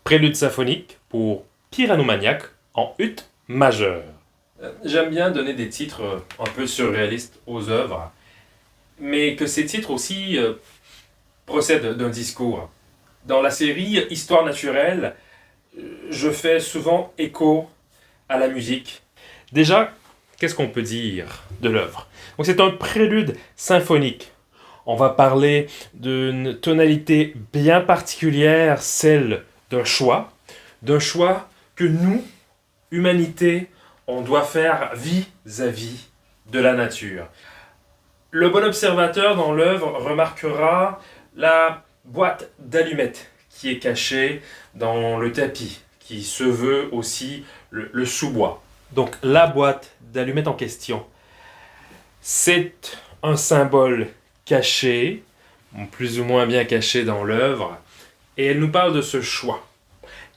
Prélude symphonique pour Pyranomaníaque en ut majeur. J'aime bien donner des titres un peu surréalistes aux œuvres, mais que ces titres aussi procèdent d'un discours. Dans la série Histoire naturelle, je fais souvent écho à la musique. Déjà, qu'est-ce qu'on peut dire de l'œuvre? Donc c'est un prélude symphonique. On va parler d'une tonalité bien particulière, celle d'un choix que nous, humanité, on doit faire vis-à-vis de la nature. Le bon observateur dans l'œuvre remarquera la boîte d'allumettes qui est cachée dans le tapis, qui se veut aussi le sous-bois. Donc la boîte d'allumettes en question, c'est un symbole caché, plus ou moins bien caché dans l'œuvre, et elle nous parle de ce choix.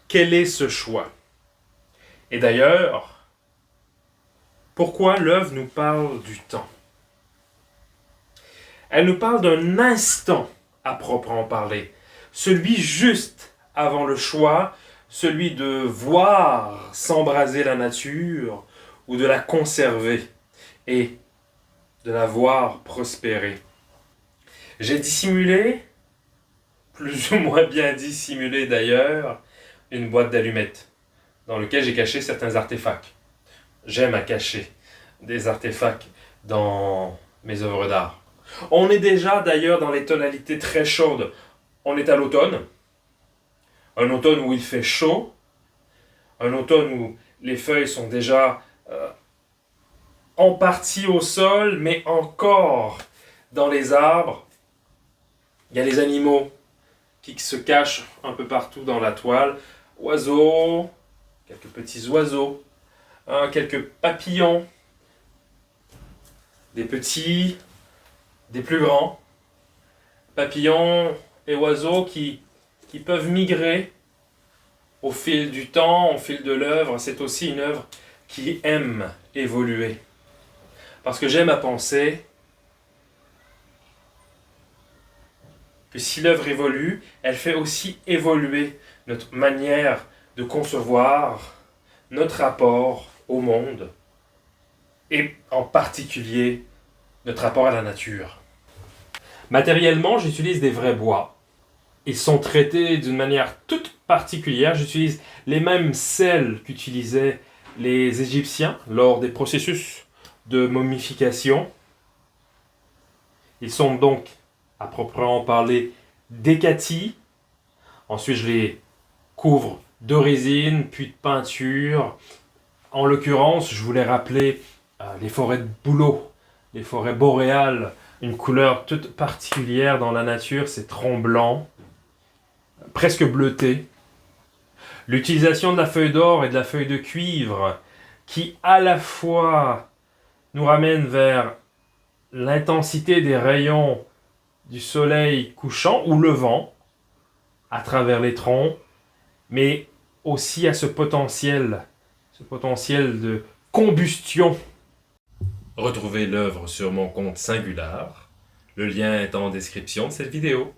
Quel est ce choix? Et d'ailleurs, pourquoi l'œuvre nous parle du temps? Elle nous parle d'un instant à proprement parler, celui juste avant le choix, celui de voir s'embraser la nature ou de la conserver et de la voir prospérer. J'ai dissimulé, plus ou moins bien dissimulé d'ailleurs, une boîte d'allumettes dans laquelle j'ai caché certains artefacts. J'aime à cacher des artefacts dans mes œuvres d'art. On est déjà d'ailleurs dans les tonalités très chaudes. On est à l'automne, un automne où il fait chaud, un automne où les feuilles sont déjà en partie au sol, mais encore dans les arbres. Il y a les animaux qui se cachent un peu partout dans la toile. Oiseaux, quelques petits oiseaux, quelques papillons, des petits, des plus grands. Papillons et oiseaux qui peuvent migrer au fil du temps, au fil de l'œuvre. C'est aussi une œuvre qui aime évoluer. Parce que j'aime à penser que si l'œuvre évolue, elle fait aussi évoluer notre manière de concevoir notre rapport au monde et en particulier notre rapport à la nature. Matériellement, j'utilise des vrais bois. Ils sont traités d'une manière toute particulière. J'utilise les mêmes sels qu'utilisaient les Égyptiens lors des processus de momification. Ils sont donc, à proprement parler, décatis. Ensuite, je les couvre de résine, puis de peinture. En l'occurrence, je voulais rappeler les forêts de bouleau, les forêts boréales, une couleur toute particulière dans la nature, ces troncs blancs, presque bleutés. L'utilisation de la feuille d'or et de la feuille de cuivre, qui à la fois nous ramène vers l'intensité des rayons du soleil couchant ou levant à travers les troncs, mais aussi à ce potentiel de combustion. Retrouvez l'œuvre sur mon compte Singular. Le lien est en description de cette vidéo.